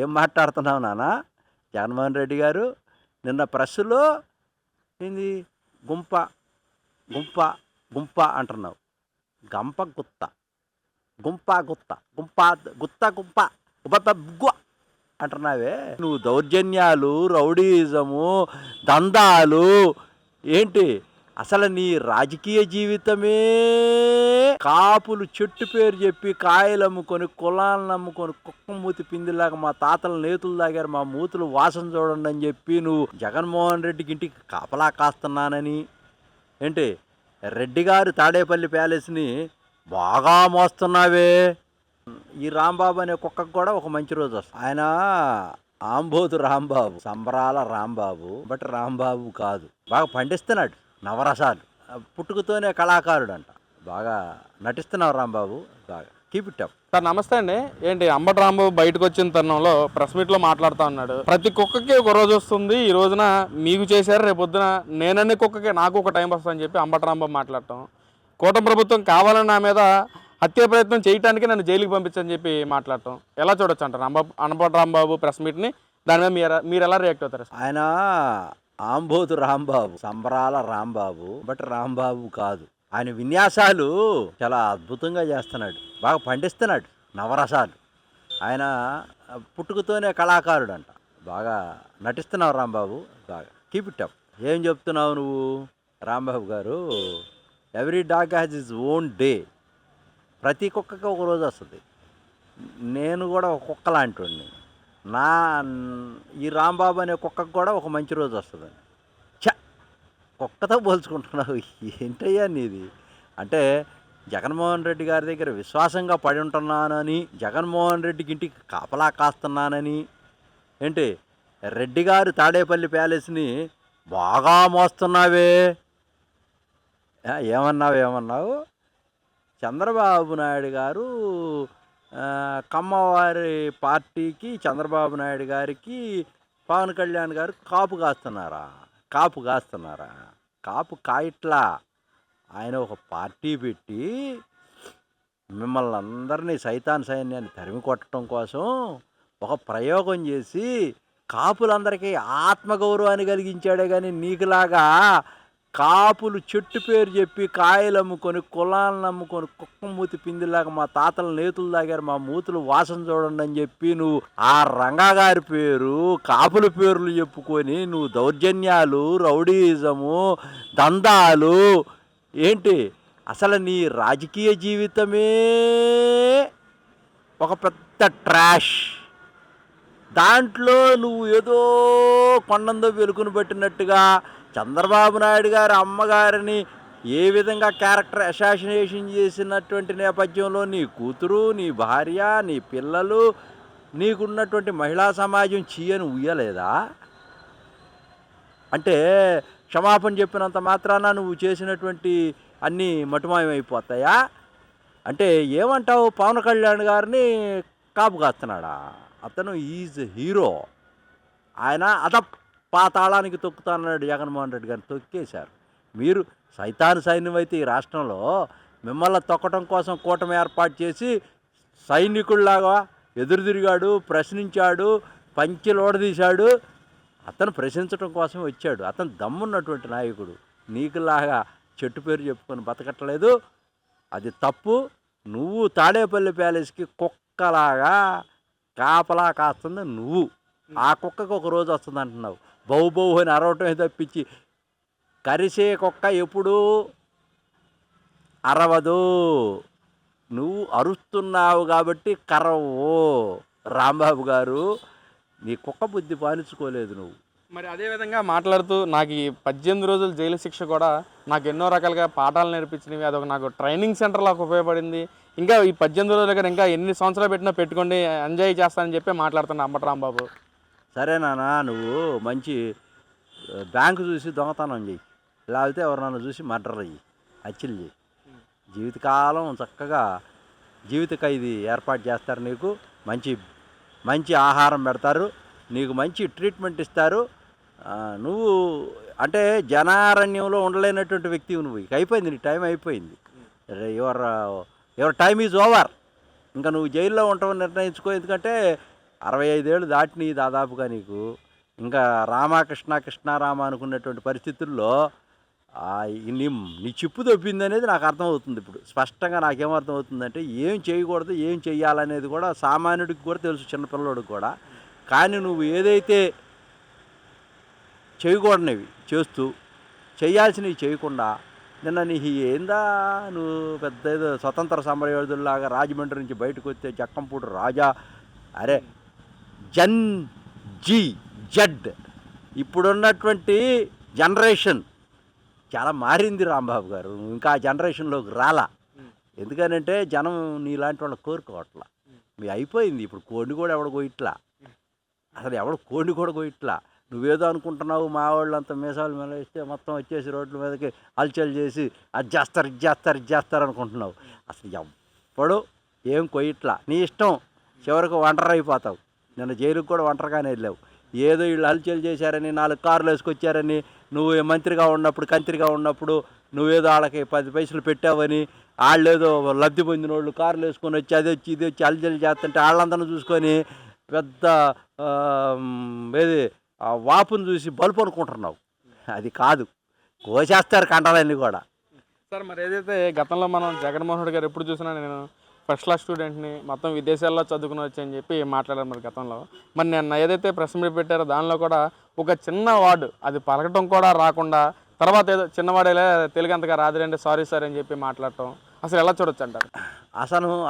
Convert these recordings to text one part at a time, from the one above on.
ఏం మాట్లాడుతున్నావు నాన్న? జగన్మోహన్ రెడ్డి గారు నిన్న ప్రెస్సులో ఏంది గుంప గుంప గుంప అంటున్నావు. గంప గుత్త గుంప గుత్త గుంప గుత్త గుంప గుబ్బ అంటున్నావే. నువ్వు దౌర్జన్యాలు, రౌడీయిజము, దందాలు ఏంటి? అసలు నీ రాజకీయ జీవితమే కాపులు చెట్టు పేరు చెప్పి కాయలు అమ్ముకొని, కులాలను నమ్ముకొని, కుక్క మూతి పిందిలాగా మా తాతల నేతులు తాగారు, మా మూతులు వాసన చూడండి అని చెప్పి నువ్వు జగన్మోహన్ రెడ్డికి ఇంటికి కాపలా కాస్తున్నానని ఏంటి? రెడ్డి గారు తాడేపల్లి ప్యాలెస్ని బాగా మోస్తున్నావే. ఈ రాంబాబు అనే కుక్కకు కూడా ఒక మంచి రోజు వస్తుంది. ఆయన ఆంబోతు రాంబాబు, సంబరాల రాంబాబు, బట్ రాంబాబు కాదు. బాగా పండిస్తున్నాడు నవరసాలు. పుట్టుకతోనే కళాకారుడు అంట. బాగా నటిస్తున్నావు రాంబాబు, బాగా కీప్ ఇట్ అప్. సార్ నమస్తే అండి. ఏంటి అంబటి రాంబాబు బయటకు వచ్చిన తరుణంలో ప్రెస్ మీట్లో మాట్లాడుతూ ఉన్నాడు. ప్రతి కుక్కకి ఒక రోజు వస్తుంది, ఈ రోజున మీకు చేశారు, రేపు పొద్దున నేనన్ని కుక్కకి నాకు ఒక టైం వస్తుందని చెప్పి అంబటి రాంబాబు మాట్లాడటం. కూటమి ప్రభుత్వం కావాలని నా మీద హత్య ప్రయత్నం చేయడానికి నన్ను జైలుకి పంపించని చెప్పి మాట్లాడటం ఎలా చూడొచ్చు అంటారు అంబటి రాంబాబు ప్రెస్ మీట్ని? దాని మీద మీరు ఎలా రియాక్ట్ అవుతారు? ఆయన ఆంబోతు రాంబాబు, సంబరాల రాంబాబు, బట్ రాంబాబు కాదు. ఆయన విన్యాసాలు చాలా అద్భుతంగా చేస్తున్నాడు, బాగా పండిస్తున్నాడు నవరసాలు. ఆయన పుట్టుకతోనే కళాకారుడు అంట. బాగా నటిస్తున్నావు రాంబాబు, బాగా కీప్ ఇట్ అప్. ఏం చెప్తున్నావు నువ్వు రాంబాబు గారు? Every dog has his own day. ప్రతి కుక్కకి ఒక రోజు వస్తుంది. నేను కూడా ఒక కుక్క లాంటివాడిని. ఈ రాంబాబు అనే కుక్కకు కూడా ఒక మంచి రోజు వస్తుందని. కుక్కతో పోల్చుకుంటున్నావు ఏంటయ్యా నీది? అంటే జగన్మోహన్ రెడ్డి గారి దగ్గర విశ్వాసంగా పడి ఉంటున్నానని, జగన్మోహన్ రెడ్డికి ఇంటికి కాపలా కాస్తున్నానని ఏంటి? రెడ్డి గారు తాడేపల్లి ప్యాలెస్ని బాగా మోస్తున్నావే. ఏమన్నావు? చంద్రబాబు నాయుడు గారు కమ్మవారి పార్టీకి, చంద్రబాబు నాయుడు గారికి, పవన్ కళ్యాణ్ గారు కాపు కాస్తున్నారా? కాపు కాయట్లా. ఆయన ఒక పార్టీ పెట్టి మిమ్మల్ని అందరినీ సైతాన్ సైన్యాన్ని తరిమి కొట్టడం కోసం ఒక ప్రయోగం చేసి కాపులందరికీ ఆత్మగౌరవాన్ని కలిగించాడే కానీ నీకులాగా కాపులు చెట్టు పేరు చెప్పి కాయలు అమ్ముకొని, కులాలను నమ్ముకొని, కుక్క మూతి పిందిలాగా మా తాతల నేతులు తాగారు, మా మూతులు వాసన చూడండి అని చెప్పి నువ్వు ఆ రంగా గారి పేరు, కాపుల పేర్లు చెప్పుకొని నువ్వు దౌర్జన్యాలు, రౌడీయిజము, దందాలు ఏంటి? అసలు నీ రాజకీయ జీవితమే ఒక పెద్ద ట్రాష్. దాంట్లో నువ్వు ఏదో కొండందో వెలుగును పట్టినట్టుగా చంద్రబాబు నాయుడు గారి అమ్మగారిని ఏ విధంగా క్యారెక్టర్ అసాసినేషన్ చేసినటువంటి నేపథ్యంలో నీ కూతురు, నీ భార్య, నీ పిల్లలు, నీకున్నటువంటి మహిళా సమాజం చీయని ఉయ్యలేదా? అంటే క్షమాపణ చెప్పినంత మాత్రాన నువ్వు చేసినటువంటి అన్నీ మటుమాయమైపోతాయా? అంటే ఏమంటావు? పవన్ కళ్యాణ్ గారిని కాపు కాస్తున్నాడా? అతను ఈజ్ హీరో. ఆయన పాతాళానికి తొక్కుతానన్నాడు జగన్మోహన్ రెడ్డి గారిని. తొక్కేశారు. మీరు సైతాన్ సైన్యం అయితే ఈ రాష్ట్రంలో మిమ్మల్ని తొక్కడం కోసం కూటమి ఏర్పాటు చేసి సైనికుల్లాగా ఎదురుదిరిగాడు, ప్రశ్నించాడు, పంచెలోడదీశాడు. అతను ప్రశ్నించడం కోసం వచ్చాడు. అతను దమ్మున్నటువంటి నాయకుడు. నీకులాగా చెట్టు పేరు చెప్పుకొని బతకట్లేదు. అది తప్పు. నువ్వు తాడేపల్లి ప్యాలెస్కి కుక్కలాగా కాపలా కాస్తుంది నువ్వు. ఆ కుక్కకు ఒక రోజు వస్తుంది అంటున్నావు. బహు అని అరవటమే తప్పించి కరిసే కుక్క ఎప్పుడూ అరవదు. నువ్వు అరుస్తున్నావు కాబట్టి కరవు. రాంబాబు గారు, నీ కుక్క బుద్ధి పాలించుకోలేదు నువ్వు. మరి అదేవిధంగా మాట్లాడుతూ నాకు ఈ 18 రోజుల జైలు శిక్ష కూడా నాకు ఎన్నో రకాలుగా పాఠాలు నేర్పించినవి, అదొక నాకు ట్రైనింగ్ సెంటర్లకు ఉపయోగపడింది. ఇంకా ఈ 18 రోజుల దగ్గర ఇంకా ఎన్ని సంవత్సరాలు పెట్టినా పెట్టుకోండి, ఎంజాయ్ చేస్తానని చెప్పి మాట్లాడుతున్నా అంబటి రాంబాబు. సరే నాన్న, నువ్వు మంచి బ్యాంకు చూసి దొంగతనం చెయ్యి, లేకపోతే ఎవరినన్నా చూసి మర్డర్ అయ్యి, హత్యలు చెయ్యి. జీవితకాలం చక్కగా జీవిత ఖైదీ ఏర్పాటు చేస్తారు. నీకు మంచి మంచి ఆహారం పెడతారు, నీకు మంచి ట్రీట్మెంట్ ఇస్తారు. నువ్వు అంటే జనారణ్యంలో ఉండలేనటువంటి వ్యక్తివి నువ్వు. ఇక అయిపోయింది, నీ టైం అయిపోయింది. Your time is over. ఇంకా నువ్వు జైల్లో ఉంటావని నిర్ణయించుకో. ఎందుకంటే 65 ఏళ్ళు దాటినాయి దాదాపుగా నీకు. ఇంకా రామకృష్ణ కృష్ణారామ అనుకున్నటువంటి పరిస్థితుల్లో నీ నీ చిప్పు దొబ్బిందనేది నాకు అర్థమవుతుంది ఇప్పుడు. స్పష్టంగా నాకేమర్థమవుతుందంటే ఏం చేయకూడదు, ఏం చెయ్యాలనేది కూడా సామాన్యుడికి కూడా తెలుసు, చిన్నపిల్లోడికి కూడా. కానీ నువ్వు ఏదైతే చేయకూడనివి చేస్తూ, చేయాల్సినవి చేయకుండా నిన్న నీ ఏందా నువ్వు పెద్ద ఏదో స్వతంత్ర సమరయోధుల్లాగా రాజమండ్రి నుంచి బయటకు వస్తే జక్కంపూడి రాజా, అరే జన్ జీ జడ్ ఇప్పుడున్నటువంటి జనరేషన్ చాలా మారింది రాంబాబు గారు. ఇంకా ఆ జనరేషన్లోకి రాలా. ఎందుకనంటే జనం నీలాంటి వాళ్ళని కోరుకోవట్లా. మీ అయిపోయింది. ఇప్పుడు కోడిని కూడా ఎవడ కోయిట్లా, అసలు ఎవడు కోడిని కూడా కోయిట్లా. నువ్వేదో అనుకుంటున్నావు, మా వాళ్ళంతా మీసాలు మెలేస్తే మొత్తం వచ్చేసి రోడ్ల మీదకి హల్చల్ చేసి అది చేస్తారు ఇది చేస్తారు ఇది చేస్తారు అనుకుంటున్నావు. అసలు ఎవ్వడు ఏం కొయ్యట్లా. నీ ఇష్టం, చివరికి ఒంటరి అయిపోతావు. నిన్న జైలుకి కూడా ఒంటరిగానే వెళ్ళావు. ఏదో వీళ్ళు హల్చల్ చేశారని 4 కార్లు వేసుకొచ్చారని, నువ్వు మంత్రిగా ఉన్నప్పుడు కంత్రిగా ఉన్నప్పుడు నువ్వేదో వాళ్ళకి 10 పైసలు పెట్టావని, వాళ్ళేదో లబ్ధి పొందిన వాళ్ళు కార్లు వేసుకొని వచ్చి అది వచ్చి ఇది వచ్చి హల్చల్ చేస్తుంటే వాళ్ళందరినీ చూసుకొని పెద్ద ఏది వాపును చూసి బలుపు అనుకుంటున్నావు. అది కాదు, కోసేస్తారు కండాలన్నీ కూడా. సార్ మరి ఏదైతే గతంలో మనం జగన్మోహన్ రెడ్డి గారు ఎప్పుడు చూసినా నేను ఫస్ట్ క్లాస్ స్టూడెంట్ని, మొత్తం విదేశాల్లో చదువుకుని వచ్చి అని చెప్పి మాట్లాడారు మరి గతంలో. మరి నేను ఏదైతే ప్రెస్ మీట్ పెట్టారో దానిలో కూడా ఒక చిన్న వార్డు అది పలకటం కూడా రాకుండా, తర్వాత ఏదో చిన్నవాడేలా తెలుగు అంతగా రాదులేండి సారీ సార్ అని చెప్పి మాట్లాడటం అసలు ఎలా చూడొచ్చు అంటారు?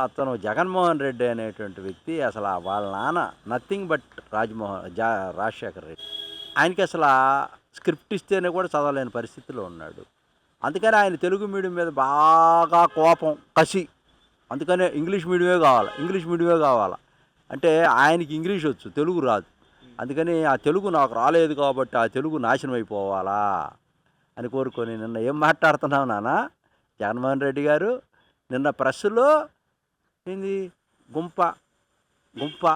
అతను జగన్మోహన్ రెడ్డి అనేటువంటి వ్యక్తి అసలు వాళ్ళ నాన్న నథింగ్ బట్ రాజశేఖర రెడ్డి. ఆయనకి అసలు స్క్రిప్ట్ ఇస్తేనే కూడా చదవలేని పరిస్థితిలో ఉన్నాడు. అందుకని ఆయన తెలుగు మీడియం మీద బాగా కోపం, కసి. అందుకనే ఇంగ్లీష్ మీడియమే కావాలి అంటే ఆయనకి ఇంగ్లీష్ వచ్చు, తెలుగు రాదు. అందుకని ఆ తెలుగు నాకు రాలేదు కాబట్టి ఆ తెలుగు నాశనం అయిపోవాలా అని కోరుకొని నిన్న ఏం మాట్లాడుతున్నావు నాన్న జగన్మోహన్ రెడ్డి గారు? నిన్న ప్రెస్సులో ఏంది గుంప గుంప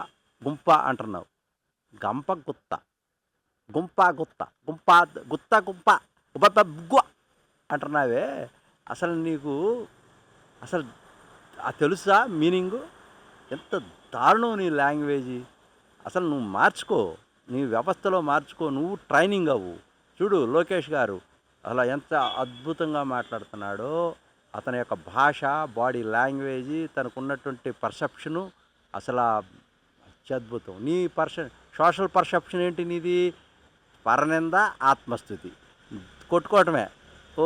గుంప అంటున్నావు. గంప గుత్త గుంప గుత్త గుంప గుత్త గుంప గుబ్బ అంటున్నావే. అసలు నీకు అసలు తెలుసా మీనింగు? ఎంత దారుణం నీ లాంగ్వేజీ. అసలు నువ్వు మార్చుకో, నీ వ్యవస్థలో మార్చుకో, నువ్వు ట్రైనింగ్ అవ్వు. చూడు లోకేష్ గారు అలా ఎంత అద్భుతంగా మాట్లాడుతున్నాడో. అతని యొక్క భాష, బాడీ లాంగ్వేజీ, తనకున్నటువంటి పర్సెప్షను అసలు అత్యద్భుతం. నీ సోషల్ పర్సెప్షన్ ఏంటి నీది? పరనింద, ఆత్మస్థుతి, కొట్టుకోవటమే. ఓ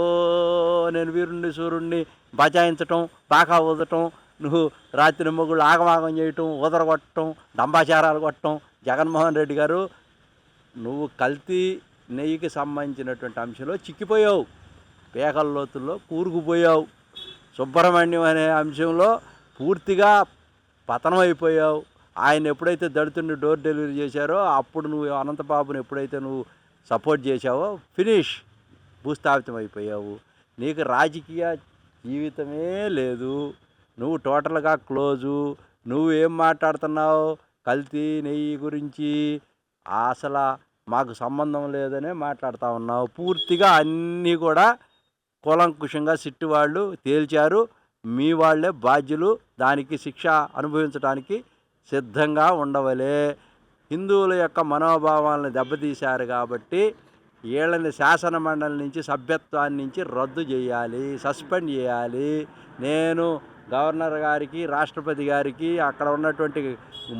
నేను వీరుణ్ణి సూర్యుడిని బచాయించటం, బాకా ఊదటం, నువ్వు రాత్రి మొగుళ్ళు ఆగమాగం చేయటం, ఊదరగొట్టడం, దంబాచారాలు కొట్టడం. జగన్మోహన్ రెడ్డి గారు నువ్వు కల్తీ నెయ్యికి సంబంధించినటువంటి అంశంలో చిక్కిపోయావు, పేకల లోతుల్లో కూరుకుపోయావు. సుబ్రహ్మణ్యం అనే అంశంలో పూర్తిగా పతనం అయిపోయావు. ఆయన ఎప్పుడైతే దళితుడిని డోర్ డెలివరీ చేశారో అప్పుడు నువ్వు అనంతబాబుని ఎప్పుడైతే నువ్వు సపోర్ట్ చేశావో ఫినిష్, భూస్థాపితం అయిపోయావు. నీకు రాజకీయ జీవితమే లేదు. నువ్వు టోటల్గా క్లోజు. నువ్వు ఏం మాట్లాడుతున్నావు? కల్తీ నెయ్యి గురించి అసలు మాకు సంబంధం లేదనే మాట్లాడుతూ ఉన్నావు. పూర్తిగా అన్నీ కూడా కూలంకుషంగా సిట్టు వాళ్ళు తేల్చారు. మీ వాళ్ళే బాధ్యులు, దానికి శిక్ష అనుభవించడానికి సిద్ధంగా ఉండవలే. హిందువుల యొక్క మనోభావాలను దెబ్బతీశారు కాబట్టి వీళ్ళని శాసన మండలి నుంచి, సభ్యత్వాన్ని నుంచి రద్దు చేయాలి, సస్పెండ్ చేయాలి. నేను గవర్నర్ గారికి, రాష్ట్రపతి గారికి, అక్కడ ఉన్నటువంటి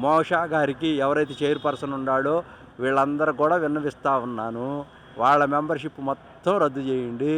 మోషా గారికి, ఎవరైతే చైర్పర్సన్ ఉన్నాడో వీళ్ళందరూ కూడా విన్నవిస్తూ ఉన్నాను. వాళ్ళ మెంబర్షిప్ మొత్తం రద్దు చేయండి.